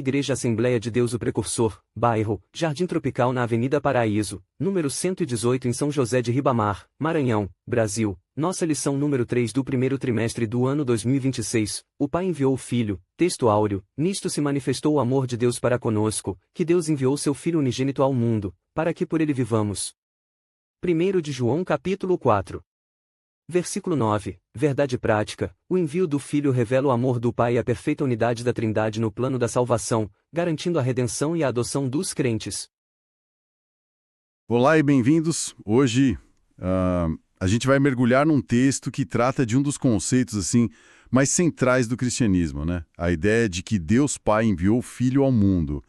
Igreja Assembleia de Deus o Precursor, bairro, Jardim Tropical na Avenida Paraíso, número 118 em São José de Ribamar, Maranhão, Brasil. Nossa lição número 3 do primeiro trimestre do ano 2026, o Pai enviou o Filho, texto áureo, nisto se manifestou o amor de Deus para conosco, que Deus enviou seu Filho unigênito ao mundo, para que por ele vivamos. 1 de João capítulo 4. Versículo 9, verdade prática, o envio do Filho revela o amor do Pai e a perfeita unidade da Trindade no plano da salvação, garantindo a redenção e a adoção dos crentes. Olá e bem-vindos. Hoje a gente vai mergulhar num texto que trata de um dos conceitos assim mais centrais do cristianismo, né? A ideia de que Deus Pai enviou o Filho ao mundo.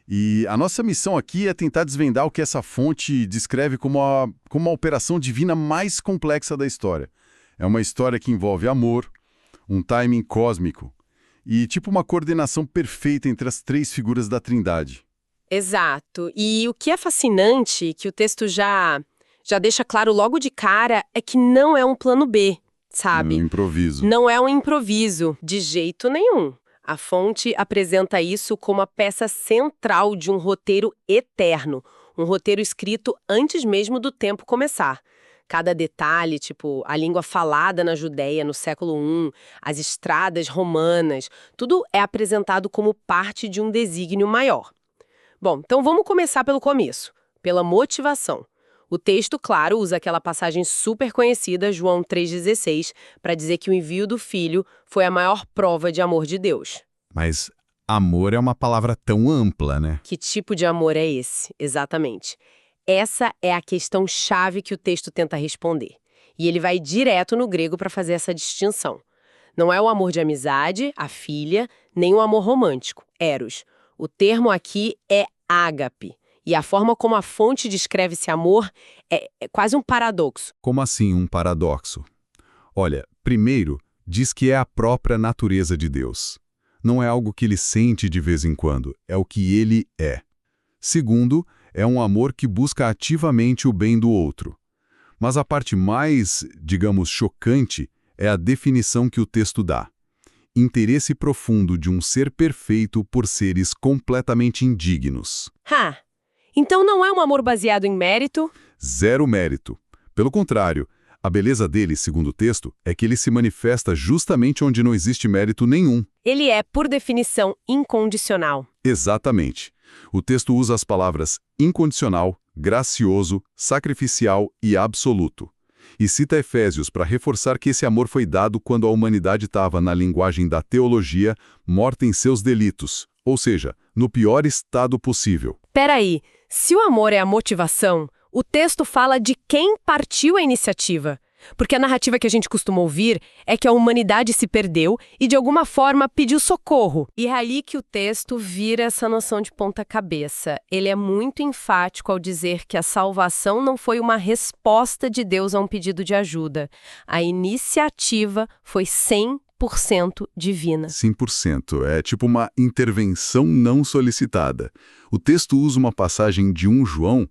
E a nossa missão aqui é tentar desvendar o que essa fonte descreve como a operação divina mais complexa da história. É uma história que envolve amor, um timing cósmico e tipo uma coordenação perfeita entre as três figuras da Trindade. Exato. E o que é fascinante, que o texto já deixa claro logo de cara, é que não é um plano B, sabe? Um improviso. Não é um improviso, de jeito nenhum. A fonte apresenta isso como a peça central de um roteiro eterno, um roteiro escrito antes mesmo do tempo começar. Cada detalhe, tipo a língua falada na Judéia no século I, as estradas romanas, tudo é apresentado como parte de um desígnio maior. Bom, então vamos começar pelo começo, pela motivação. O texto, claro, usa aquela passagem super conhecida, João 3,16, para dizer que o envio do Filho foi a maior prova de amor de Deus. Mas amor é uma palavra tão ampla, né? Que tipo de amor é esse? Exatamente. Essa é a questão-chave que o texto tenta responder. E ele vai direto no grego para fazer essa distinção. Não é o amor de amizade, a filha, nem o amor romântico, eros. O termo aqui é ágape. E a forma como a fonte descreve esse amor é quase um paradoxo. Como assim um paradoxo? Olha, primeiro, diz que é a própria natureza de Deus. Não é algo que ele sente de vez em quando, é o que ele é. Segundo, é um amor que busca ativamente o bem do outro. Mas a parte mais, digamos, chocante é a definição que o texto dá. Interesse profundo de um ser perfeito por seres completamente indignos. Então não é um amor baseado em mérito? Zero mérito. Pelo contrário, a beleza dele, segundo o texto, é que ele se manifesta justamente onde não existe mérito nenhum. Ele é, por definição, incondicional. Exatamente. O texto usa as palavras incondicional, gracioso, sacrificial e absoluto. E cita Efésios para reforçar que esse amor foi dado quando a humanidade estava, na linguagem da teologia, morta em seus delitos, ou seja, no pior estado possível. Peraí, se o amor é a motivação, o texto fala de quem partiu a iniciativa. Porque a narrativa que a gente costuma ouvir é que a humanidade se perdeu e, de alguma forma, pediu socorro. E é aí que o texto vira essa noção de ponta cabeça. Ele é muito enfático ao dizer que a salvação não foi uma resposta de Deus a um pedido de ajuda. A iniciativa foi 100% divina. 100%. É tipo uma intervenção não solicitada. O texto usa uma passagem de 1 João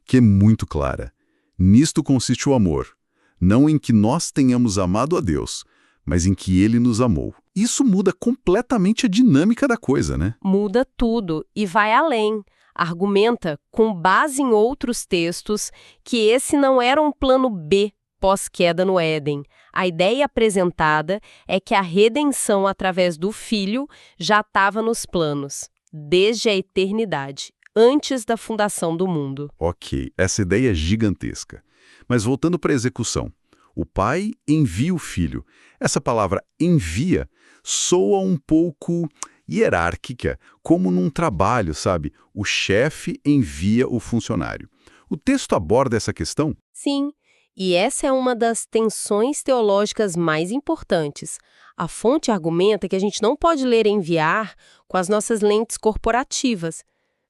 que é muito clara. Nisto consiste o amor. Não em que nós tenhamos amado a Deus, mas em que Ele nos amou. Isso muda completamente a dinâmica da coisa, né? Muda tudo e vai além. Argumenta, com base em outros textos, que esse não era um plano B pós-queda no Éden. A ideia apresentada é que a redenção através do Filho já estava nos planos, desde a eternidade, antes da fundação do mundo. Ok, essa ideia é gigantesca. Mas voltando para a execução, o pai envia o filho. Essa palavra envia soa um pouco hierárquica, como num trabalho, sabe? O chefe envia o funcionário. O texto aborda essa questão? Sim, e essa é uma das tensões teológicas mais importantes. A fonte argumenta que a gente não pode ler enviar com as nossas lentes corporativas.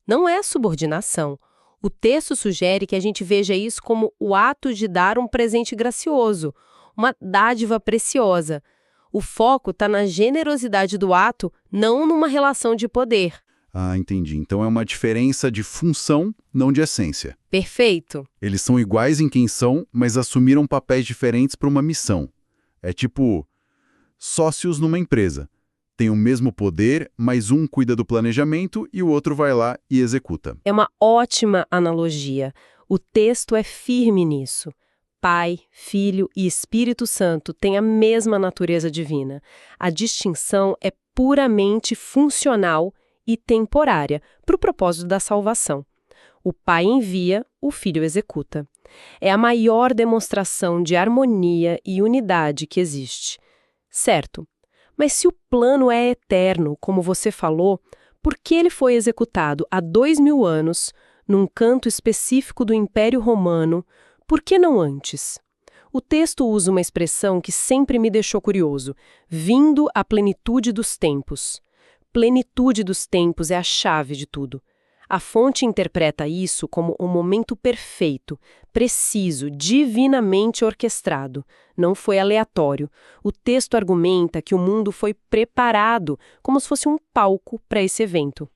Não é subordinação. O texto sugere que a gente veja isso como o ato de dar um presente gracioso, uma dádiva preciosa. O foco está na generosidade do ato, não numa relação de poder. Ah, entendi. Então é uma diferença de função, não de essência. Perfeito. Eles são iguais em quem são, mas assumiram papéis diferentes para uma missão. É tipo sócios numa empresa. Tem o mesmo poder, mas um cuida do planejamento e o outro vai lá e executa. É uma ótima analogia. O texto é firme nisso. Pai, Filho e Espírito Santo têm a mesma natureza divina. A distinção é puramente funcional e temporária para o propósito da salvação. O Pai envia, o Filho executa. É a maior demonstração de harmonia e unidade que existe. Certo, mas se o plano é eterno, como você falou, por que ele foi executado há 2000 anos, num canto específico do Império Romano, por que não antes? O texto usa uma expressão que sempre me deixou curioso, vindo à plenitude dos tempos. Plenitude dos tempos é a chave de tudo. A fonte interpreta isso como um momento perfeito, preciso, divinamente orquestrado. Não foi aleatório. O texto argumenta que o mundo foi preparado, como se fosse um palco para esse evento.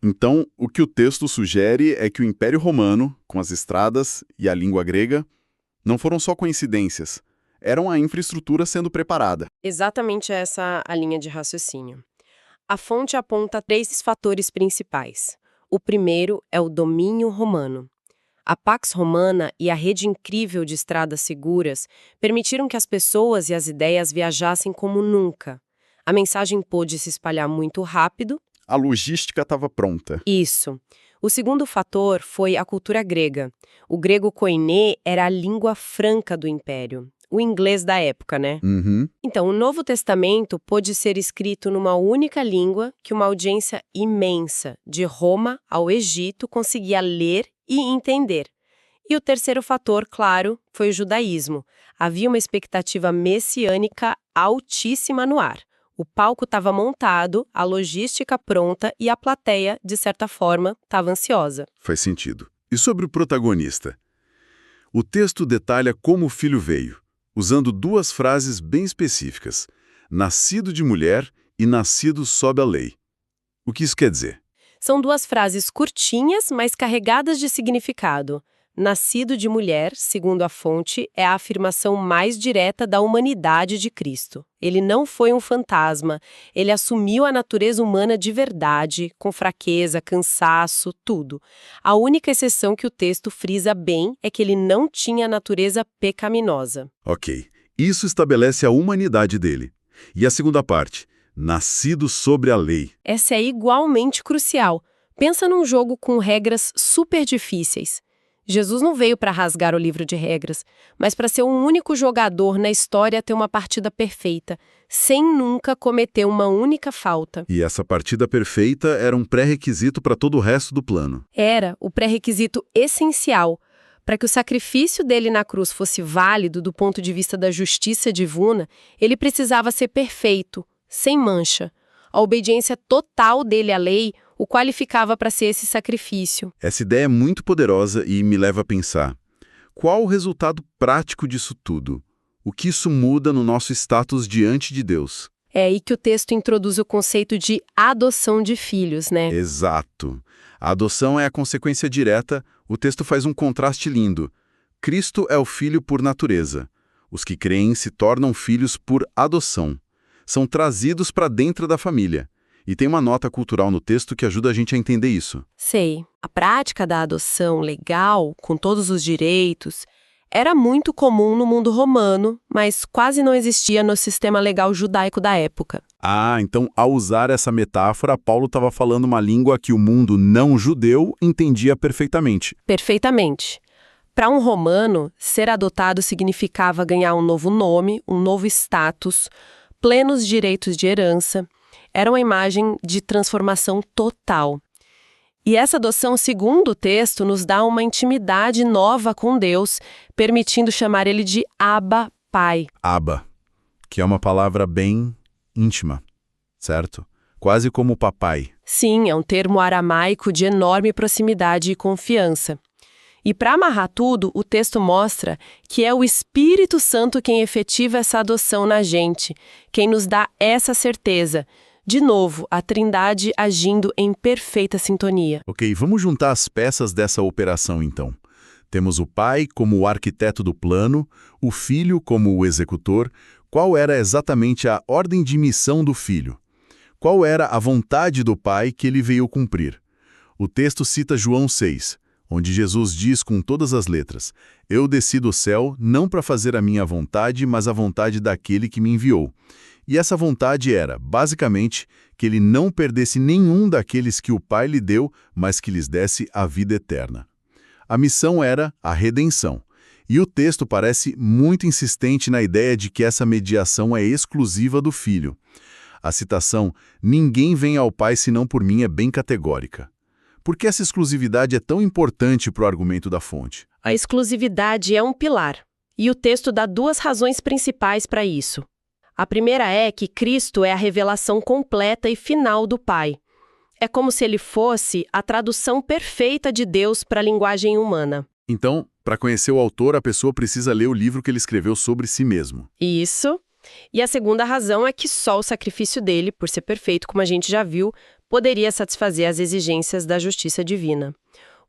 Então, o que o texto sugere é que o Império Romano, com as estradas e a língua grega, não foram só coincidências, eram a infraestrutura sendo preparada. Exatamente essa a linha de raciocínio. A fonte aponta 3 fatores principais. O primeiro é o domínio romano. A Pax Romana e a rede incrível de estradas seguras permitiram que as pessoas e as ideias viajassem como nunca. A mensagem pôde se espalhar muito rápido. A logística estava pronta. Isso. O segundo fator foi a cultura grega. O grego koiné era a língua franca do império. O inglês da época, né? Então, o Novo Testamento pôde ser escrito numa única língua que uma audiência imensa, de Roma ao Egito, conseguia ler e entender. E o terceiro fator, claro, foi o judaísmo. Havia uma expectativa messiânica altíssima no ar. O palco estava montado, a logística pronta e a plateia, de certa forma, estava ansiosa. Faz sentido. E sobre o protagonista? O texto detalha como o filho veio, usando 2 frases bem específicas: nascido de mulher e nascido sob a lei. O que isso quer dizer? São 2 frases curtinhas, mas carregadas de significado. Nascido de mulher, segundo a fonte, é a afirmação mais direta da humanidade de Cristo. Ele não foi um fantasma, ele assumiu a natureza humana de verdade, com fraqueza, cansaço, tudo. A única exceção que o texto frisa bem é que ele não tinha natureza pecaminosa. Ok, isso estabelece a humanidade dele. E a segunda parte, nascido sobre a lei. Essa é igualmente crucial. Pensa num jogo com regras super difíceis. Jesus não veio para rasgar o livro de regras, mas para ser o único jogador na história a ter uma partida perfeita, sem nunca cometer uma única falta. E essa partida perfeita era um pré-requisito para todo o resto do plano. Era o pré-requisito essencial. Para que o sacrifício dele na cruz fosse válido do ponto de vista da justiça divina, ele precisava ser perfeito, sem mancha. A obediência total dele à lei o qualificava para ser esse sacrifício. Essa ideia é muito poderosa e me leva a pensar: qual o resultado prático disso tudo? O que isso muda no nosso status diante de Deus? É aí que o texto introduz o conceito de adoção de filhos, né? Exato. A adoção é a consequência direta. O texto faz um contraste lindo. Cristo é o filho por natureza. Os que creem se tornam filhos por adoção. São trazidos para dentro da família. E tem uma nota cultural no texto que ajuda a gente a entender isso. Sei. A prática da adoção legal, com todos os direitos, era muito comum no mundo romano, mas quase não existia no sistema legal judaico da época. Ah, então ao usar essa metáfora, Paulo estava falando uma língua que o mundo não judeu entendia perfeitamente. Perfeitamente. Para um romano, ser adotado significava ganhar um novo nome, um novo status, plenos direitos de herança. Era uma imagem de transformação total. E essa adoção, segundo o texto, nos dá uma intimidade nova com Deus, permitindo chamar ele de Abba, Pai. Abba, que é uma palavra bem íntima, certo? Quase como papai. Sim, é um termo aramaico de enorme proximidade e confiança. E para amarrar tudo, o texto mostra que é o Espírito Santo quem efetiva essa adoção na gente, quem nos dá essa certeza. De novo, a Trindade agindo em perfeita sintonia. Ok, vamos juntar as peças dessa operação então. Temos o pai como o arquiteto do plano, o filho como o executor. Qual era exatamente a ordem de missão do filho? Qual era a vontade do Pai que ele veio cumprir? O texto cita João 6, onde Jesus diz com todas as letras: Eu desci do céu não para fazer a minha vontade, mas a vontade daquele que me enviou. E essa vontade era, basicamente, que ele não perdesse nenhum daqueles que o Pai lhe deu, mas que lhes desse a vida eterna. A missão era a redenção. E o texto parece muito insistente na ideia de que essa mediação é exclusiva do Filho. A citação "ninguém vem ao Pai senão por mim" é bem categórica. Por que essa exclusividade é tão importante para o argumento da fonte? A exclusividade é um pilar, e o texto dá duas razões principais para isso. A primeira é que Cristo é a revelação completa e final do Pai. É como se ele fosse a tradução perfeita de Deus para a linguagem humana. Então, para conhecer o autor, a pessoa precisa ler o livro que ele escreveu sobre si mesmo. Isso. E a segunda razão é que só o sacrifício dele, por ser perfeito, como a gente já viu, poderia satisfazer as exigências da justiça divina.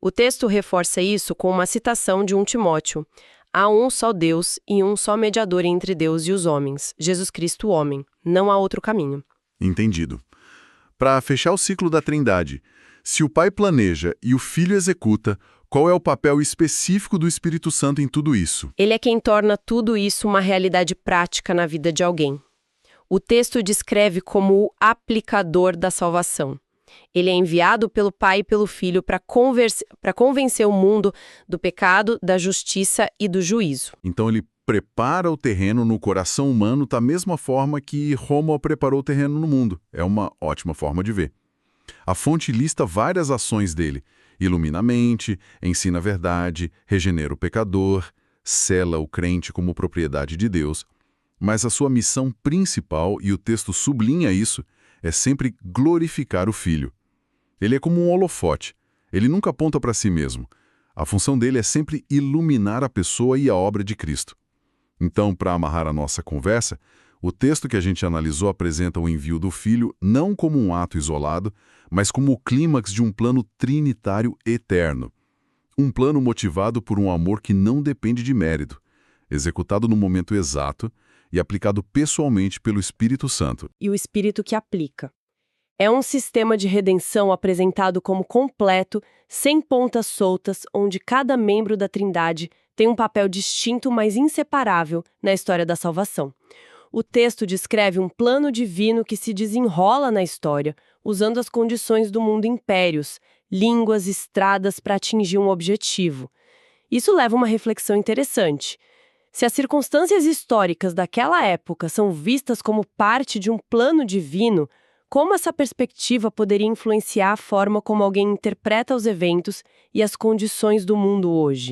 O texto reforça isso com uma citação de 1 Timóteo. Há um só Deus e um só mediador entre Deus e os homens, Jesus Cristo, o homem. Não há outro caminho. Entendido. Para fechar o ciclo da Trindade, se o Pai planeja e o Filho executa, qual é o papel específico do Espírito Santo em tudo isso? Ele é quem torna tudo isso uma realidade prática na vida de alguém. O texto descreve como o aplicador da salvação. Ele é enviado pelo Pai e pelo Filho para convencer o mundo do pecado, da justiça e do juízo. Então ele prepara o terreno no coração humano da mesma forma que Roma preparou o terreno no mundo. É uma ótima forma de ver. A fonte lista várias ações dele. Ilumina a mente, ensina a verdade, regenera o pecador, sela o crente como propriedade de Deus. Mas a sua missão principal, e o texto sublinha isso, é sempre glorificar o Filho. Ele é como um holofote. Ele nunca aponta para si mesmo. A função dele é sempre iluminar a pessoa e a obra de Cristo. Então, para amarrar a nossa conversa, o texto que a gente analisou apresenta o envio do Filho não como um ato isolado, mas como o clímax de um plano trinitário eterno. Um plano motivado por um amor que não depende de mérito, executado no momento exato e aplicado pessoalmente pelo Espírito Santo. E o Espírito que aplica. É um sistema de redenção apresentado como completo, sem pontas soltas, onde cada membro da Trindade tem um papel distinto, mas inseparável na história da salvação. O texto descreve um plano divino que se desenrola na história, usando as condições do mundo impérios, línguas, estradas para atingir um objetivo. Isso leva a uma reflexão interessante. Se as circunstâncias históricas daquela época são vistas como parte de um plano divino, como essa perspectiva poderia influenciar a forma como alguém interpreta os eventos e as condições do mundo hoje?